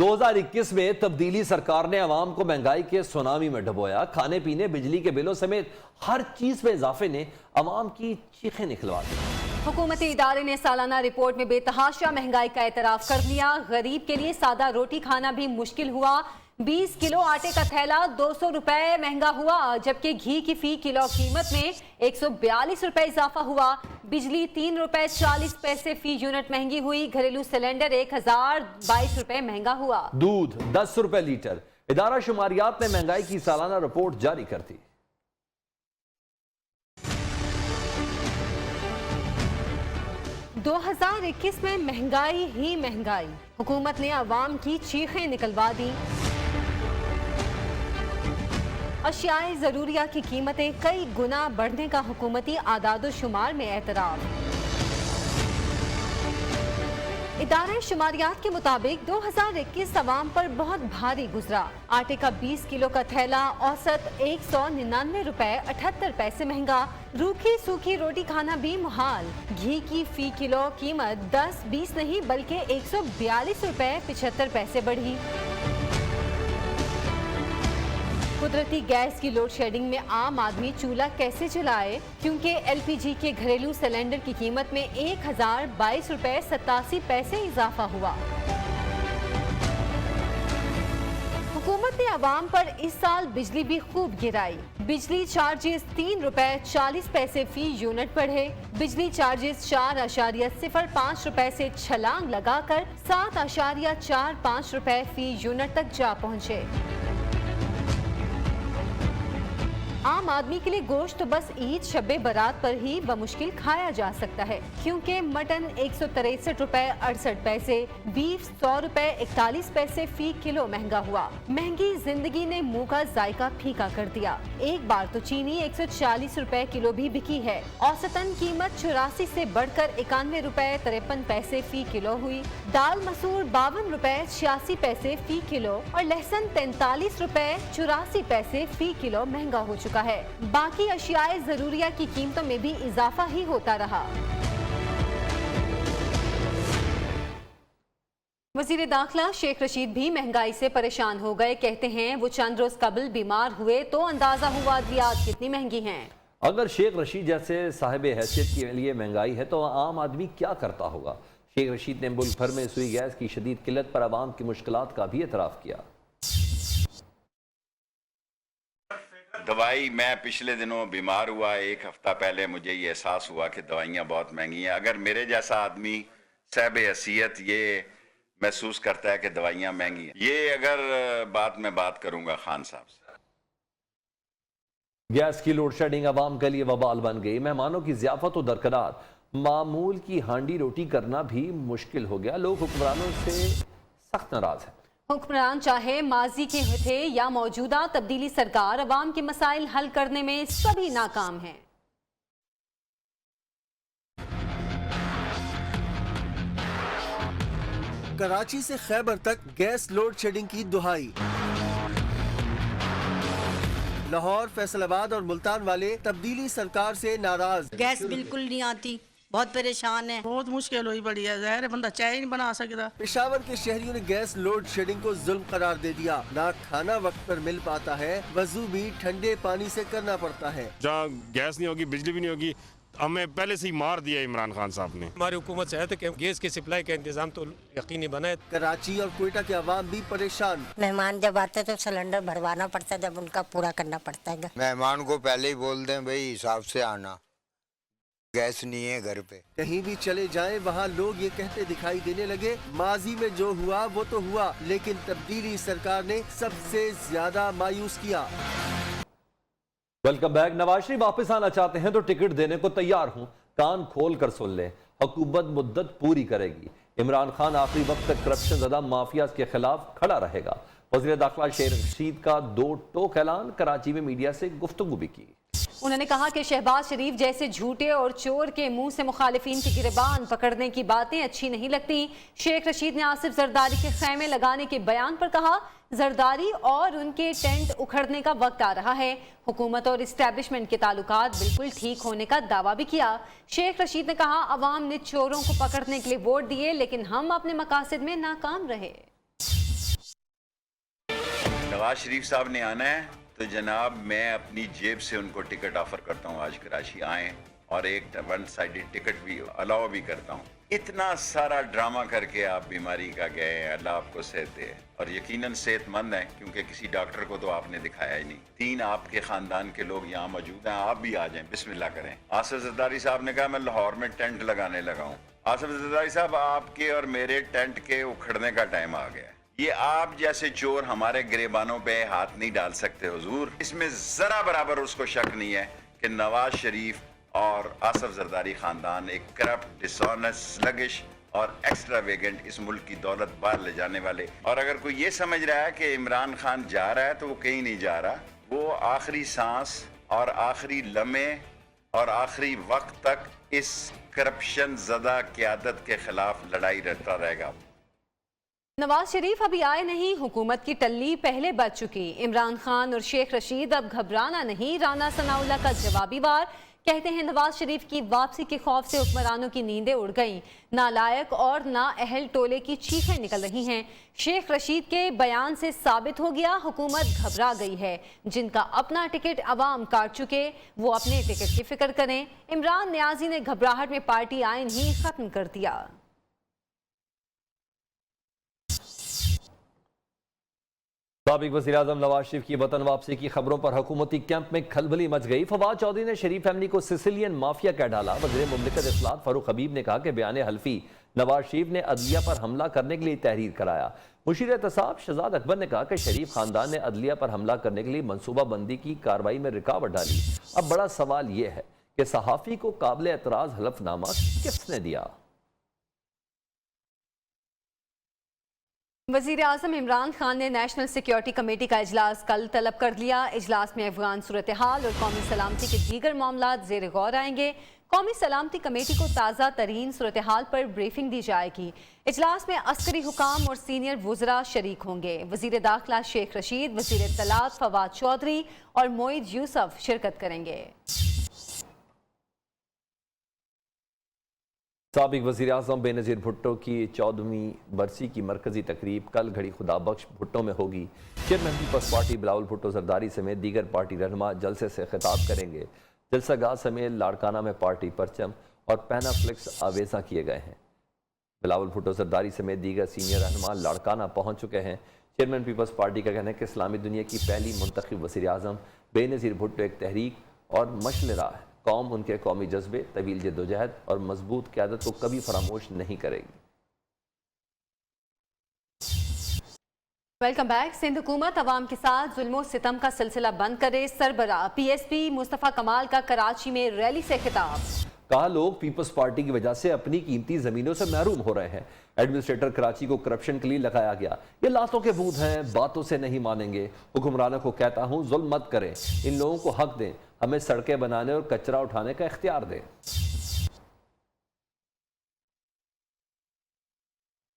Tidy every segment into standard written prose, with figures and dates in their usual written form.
2021 में तब्दीली सरकार ने अवाम को महंगाई के सुनामी में डुबोया। खाने पीने, बिजली के बिलों समेत हर चीज में इजाफे ने अवाम की चीखें निकलवा दी। हुकूमती इदारे ने सालाना रिपोर्ट में बेतहाशा महंगाई का एतराफ कर लिया। गरीब के लिए सादा रोटी खाना भी मुश्किल हुआ। 20 किलो आटे का थैला 200 रुपए महंगा हुआ, जबकि घी की फी किलो कीमत में 142 रुपए इजाफा हुआ। बिजली 3 रुपए 40 पैसे फी यूनिट महंगी हुई। घरेलू सिलेंडर 1022 रुपए महंगा हुआ। दूध 10 रुपए लीटर। इदारा शुमारियात ने महंगाई की सालाना रिपोर्ट जारी कर दी। दो 2021 में महंगाई ही महंगाई। हुकूमत ने अवाम की चीखें निकलवा दी। अशियाए ज़रूरिया की कीमतें कई गुना बढ़ने का हुकूमती आदाद शुमार में एतराफ़। इदारे शुमारियात के मुताबिक 2021 अवाम पर बहुत भारी गुजरा। आटे का 20 किलो का थैला औसत 199 रुपए 78 पैसे महंगा। रूखी सूखी रोटी खाना भी मुहाल। घी की फी किलो कीमत 10-20 नहीं बल्कि 142 रुपए 75 पैसे बढ़ी। कुदरती गैस की लोड शेडिंग में आम आदमी चूल्हा कैसे जलाए, क्योंकि एलपीजी के घरेलू सिलेंडर की कीमत में 1022 रुपए 87 पैसे इजाफा हुआ। हुकूमत ने अवाम पर इस साल बिजली भी खूब गिराई। बिजली चार्जेस 3 रुपए 40 पैसे फी यूनिट बढ़े। बिजली चार्जेस 4.05 रुपए से छलांग लगाकर 7.45 रुपए फी यूनिट तक जा पहुंचे। आम आदमी के लिए गोश्त तो बस ईद शब्बे बारात पर ही बमुश्किल खाया जा सकता है, क्योंकि मटन 163 रुपए 68 पैसे, बीफ 100 रुपए 41 पैसे फी किलो महंगा हुआ। महंगी जिंदगी ने मुंह का जायका फीका कर दिया। एक बार तो चीनी 140 रुपए किलो भी बिकी है। औसतन कीमत 84 से बढ़कर 91 रुपए 53 पैसे फी किलो हुई। दाल मसूर 52 रुपए 86 पैसे फी किलो और लहसुन 43 रुपए 84 पैसे फी किलो महंगा हो चुका है। बाकी अशियाए जरूरिया की कीमतों में भी इजाफा ही होता रहा। वजीर दाखिला शेख रशीद भी महंगाई से परेशान हो गए। कहते हैं वो चंद रोज कबल बीमार हुए तो अंदाजा हुआ अद्वियात कितनी महंगी हैं। अगर शेख रशीद जैसे साहिब हैसियत के लिए महंगाई है तो आम आदमी क्या करता होगा। शेख रशीद ने मुल्क भर में सुई गैस की शदीद किल्लत पर आवाम की मुश्किलात का भी एतराफ किया। दवाई, मैं पिछले दिनों बीमार हुआ, एक हफ्ता पहले मुझे ये एहसास हुआ कि दवाइयाँ बहुत महंगी हैं। अगर मेरे जैसा आदमी साहिब हैसियत ये महसूस करता है कि दवाइयाँ महंगी हैं, ये अगर मैं बात करूँगा खान साहब से। गैस की लोड शेडिंग अवाम के लिए वबाल बन गई। मेहमानों की ज़ियाफत और दरकरार, मामूल की हांडी रोटी करना भी मुश्किल हो गया। लोग हुक्मरानों से सख्त नाराज हैं। हुक्मरान चाहे माजी के थे या मौजूदा, तब्दीली सरकार अवाम के मसाइल हल करने में सभी नाकाम हैं। कराची से खैबर तक गैस लोड शेडिंग की दुहाई। लाहौर, फैसलाबाद और मुल्तान वाले तब्दीली सरकार से नाराज। गैस बिल्कुल नहीं आती, बहुत परेशान है। बहुत मुश्किल हुई पड़ी है, ज़ाहिर है बंदा चाय नहीं बना सकता। पेशावर के शहरियों ने गैस लोड शेडिंग को जुल्म करार दे दिया। ना खाना वक्त पर मिल पाता है, वजू भी ठंडे पानी से करना पड़ता है। जहाँ गैस नहीं होगी, बिजली भी नहीं होगी, हमें पहले से ही मार दिया इमरान खान साहब ने। हमारी हुकूमत से है तो कि गैस की सप्लाई का इंतजाम तो यकीनी बनाए। कराची और कोयटा के अवाम भी परेशान। मेहमान जब आते तो सिलेंडर भरवाना पड़ता है, जब उनका पूरा करना पड़ता है। मेहमान को पहले ही बोल दें भाई हिसाब से आना, गैस नहीं है घर पे। कहीं भी चले जाएं, वहाँ लोग ये कहते दिखाई देने लगे, माजी में जो हुआ वो तो हुआ, लेकिन तब्दीली सरकार ने सबसे ज्यादा मायूस किया। Welcome back. नवाज शरीफ वापस आना चाहते हैं तो टिकट देने को तैयार हूं। कान खोल कर सुन लें, हुकूमत मुद्दत पूरी करेगी। इमरान खान आखिरी वक्त तक करप्शन ज़दा माफिया के खिलाफ खड़ा रहेगा। वज़ीर दाखिला शेख रशीद का 2 टोक ऐलान। कराची में मीडिया से गुफ्तगू भी की। उन्होंने कहा कि शहबाज शरीफ जैसे झूठे और चोर के मुंह से मुखालिफिन की गिरबान पकड़ने की बातें अच्छी नहीं लगती। शेख रशीद ने आसिफ जरदारी के खैमे लगाने के बयान पर कहा, जरदारी और उनके टेंट उखड़ने का वक्त आ रहा है। हुकूमत और इस्टेब्लिशमेंट के ताल्लुकात बिल्कुल ठीक होने का दावा भी किया। शेख रशीद ने कहा, अवाम ने चोरों को पकड़ने के लिए वोट दिए, लेकिन हम अपने मकासद में नाकाम रहे। नवाज शरीफ साहब ने आना है तो जनाब मैं अपनी जेब से उनको टिकट ऑफर करता हूँ, आज कराची आए और एक वन साइडेड टिकट भी अलाउ भी करता हूँ। इतना सारा ड्रामा करके आप बीमारी का गए हैं, अल्लाह आपको सेहत दे और यकीनन सेहतमंद हैं, क्योंकि किसी डॉक्टर को तो आपने दिखाया ही नहीं। 3 आपके खानदान के लोग यहाँ मौजूद हैं, आप भी आ जाएं, बिस्मिल्लाह करें। आसिफ जरदारी साहब ने कहा मैं लाहौर में टेंट लगाने लगा हूँ। आसिफ जरदारी साहब, आपके और मेरे टेंट के उखड़ने का टाइम आ गया है। ये आप जैसे चोर हमारे गिरेबानों पे हाथ नहीं डाल सकते हुजूर। इसमें जरा बराबर उसको शक नहीं है कि नवाज शरीफ और आसिफ जरदारी खानदान एक करप्ट, डिसऑनेस्ट, स्लगिश और एक्स्ट्रावेगेंट इस मुल्क की दौलत बाहर ले जाने वाले। और अगर कोई ये समझ रहा है कि इमरान खान जा रहा है तो वो कहीं नहीं जा रहा। वो आखिरी सांस और आखिरी लम्हे और आखिरी वक्त तक इस करप्शन ज़दा क़यादत के खिलाफ लड़ाई लड़ता रहेगा। नवाज शरीफ अभी आए नहीं, हुकूमत की टल्ली पहले बज चुकी। इमरान खान और शेख रशीद अब घबराना नहीं, राना सनाउल्लाह का जवाबी वार। कहते हैं नवाज शरीफ की वापसी के खौफ से हुक्मरानों की नींदें उड़ गईं, नालायक और नाअहल टोले की चीखें निकल रही हैं। शेख रशीद के बयान से साबित हो गया हुकूमत घबरा गई है। जिनका अपना टिकट अवाम काट चुके वो अपने टिकट की फिक्र करें। इमरान नियाजी ने घबराहट में पार्टी आइन ही खत्म कर दिया। साबिक वज़ीर-ए-आज़म नवाज शरीफ की वतन वापसी की खबरों पर हुकूमती कैंप में खलबली मच गई। फवाद चौधरी ने शरीफ फैमिली को सिसिलियन माफिया कह डाला। वज़ीर मुमलिकत इत्तलात फारूक हबीब ने कहा कि बयान हल्फी नवाज शरीफ ने अदलिया पर हमला करने के लिए तहरीर कराया। मुशीर एहतसाब शहजाद अकबर ने कहा कि शरीफ खानदान ने अदलिया पर हमला करने के लिए मनसूबाबंदी की कार्रवाई में रुकावट डाली। अब बड़ा सवाल यह है कि सहाफ़ी को काबिल एतराज़ हलफनामा किसने दिया। वज़ीर आज़म इमरान खान ने नेशनल सिक्योरिटी कमेटी का इजलास कल तलब कर लिया। इजलास में अफगान सूरत हाल और कौमी सलामती के दीगर मामला ज़ेर गौर आएंगे। कौमी सलामती कमेटी को ताज़ा तरीन सूरत हाल पर ब्रीफिंग दी जाएगी। इजलास में अस्करी हुकाम और सीनियर वुज़रा शरीक होंगे। वज़ीर दाखिला शेख रशीद, वज़ीर इत्तलात फवाद चौधरी और मोईद यूसुफ शिरकत करेंगे। साबिक वज़ीर आज़म बेनज़ीर भुट्टो की 14वीं बरसी की मरकजी तकरीब कल घड़ी खुदाबख्श भुट्टो में होगी। Chairman peoples party Bilawal Bhutto Zardari समेत दीगर पार्टी रहनुमा जलसे से खिताब करेंगे। जलसागाह समेत लाड़काना में पार्टी परचम और पैनाफ्लेक्स आवेजा किए गए हैं। बिलावल भुट्टो जरदारी समेत दीगर सीनियर रहनुमा लाड़काना पहुँच चुके हैं। चेयरमैन पीपल्स पार्टी का कहना है कि इस्लामी दुनिया की पहली मुंतखब वज़ीर आज़म बेनज़ीर भुट्टो एक तहरीक और मशलरा है। कौम उनके कौमी जज्बे, तवील जद्दोजहद और मजबूत क़यादत को कभी फरामोश नहीं करेगी। Welcome back. सिंध हुकूमत अवाम के साथ जुल्मो सितम का सिलसिला बंद करे। सरबराह PSP मुस्तफ़ा कमाल का कराची में रैली से खिताब। कहा लोग पीपल्स पार्टी की वजह से अपनी कीमती जमीनों से महरूम हो रहे हैं। एडमिनिस्ट्रेटर कराची को करप्शन के लिए लगाया गया। ये लातों के बूथ हैं, बातों से नहीं मानेंगे। हुक्मरानों को कहता हूँ जुल्म मत करें, इन लोगों को हक दें, हमें सड़कें बनाने और कचरा उठाने का इख्तियार दें।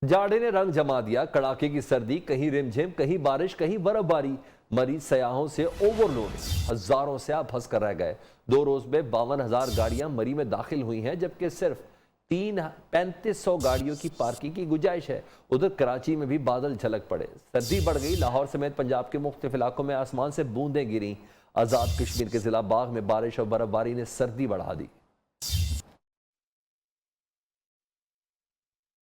जाड़े ने रंग जमा दिया, कड़ाके की सर्दी, कहीं रिमझिम, कहीं बारिश, कहीं बर्फबारी। मरीज सयाहों से ओवरलोड, हजारों से आप फंस कर रह गए। 2 रोज में 52,000 गाड़ियां मरी में दाखिल हुई हैं, जबकि सिर्फ 3500 गाड़ियों की पार्किंग की गुंजाइश है। उधर कराची में भी बादल झलक पड़े, सर्दी बढ़ गई। लाहौर समेत पंजाब के मुख्तलिफ इलाकों में आसमान से बूंदें गिरी। आज़ाद कश्मीर के जिला बाग में बारिश और बर्फबारी ने सर्दी बढ़ा दी।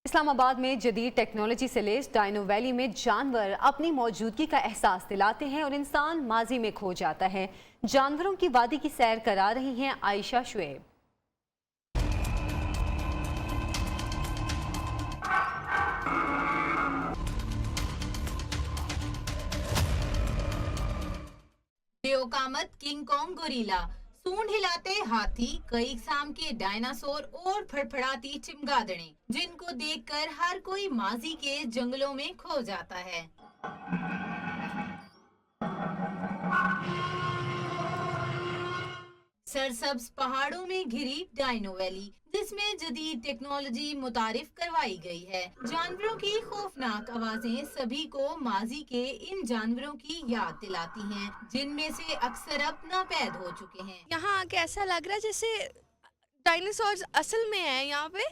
इस्लामाबाद में जदीद टेक्नोलॉजी से लेस डायनो वैली में जानवर अपनी मौजूदगी का एहसास दिलाते हैं और इंसान माजी में खो जाता है। जानवरों की वादी की सैर करा रही हैं आयशा शुएब। बेओकामत किंग कॉन्ग गोरिल्ला, सूंड हिलाते हाथी, कई इकसाम के डायनासोर और फड़फड़ाती चमगादड़ें, जिनको देखकर हर कोई माजी के जंगलों में खो जाता है। सरसब्ज पहाड़ों में घिरी डायनो वैली, जिसमें जदीद टेक्नोलॉजी मुतारिफ करवाई गई है। जानवरों की खौफनाक आवाजें सभी को माजी के इन जानवरों की याद दिलाती हैं, जिनमें से अक्सर अब नापैद हो चुके हैं। यहाँ आके ऐसा लग रहा है जैसे डायनासोर्स असल में है। यहाँ पे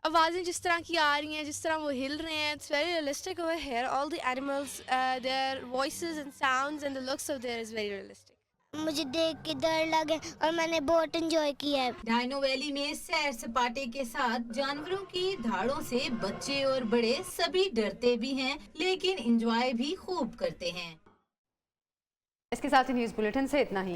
आवाज़ें जिस तरह की आ रही हैं, जिस तरह वो हिल रहे हैं, it's very realistic over here. All the animals, there voices and sounds and the looks of their is very realistic. मुझे देख के डर लगे और मैंने बहुत एंजॉय किया है. डायनो वैली में सैर सपाटे के साथ जानवरों की धाड़ों से बच्चे और बड़े सभी डरते भी हैं, लेकिन एंजॉय भी खूब करते हैं. इसके साथ ही न्यूज़ बुलेटिन से इतना ही.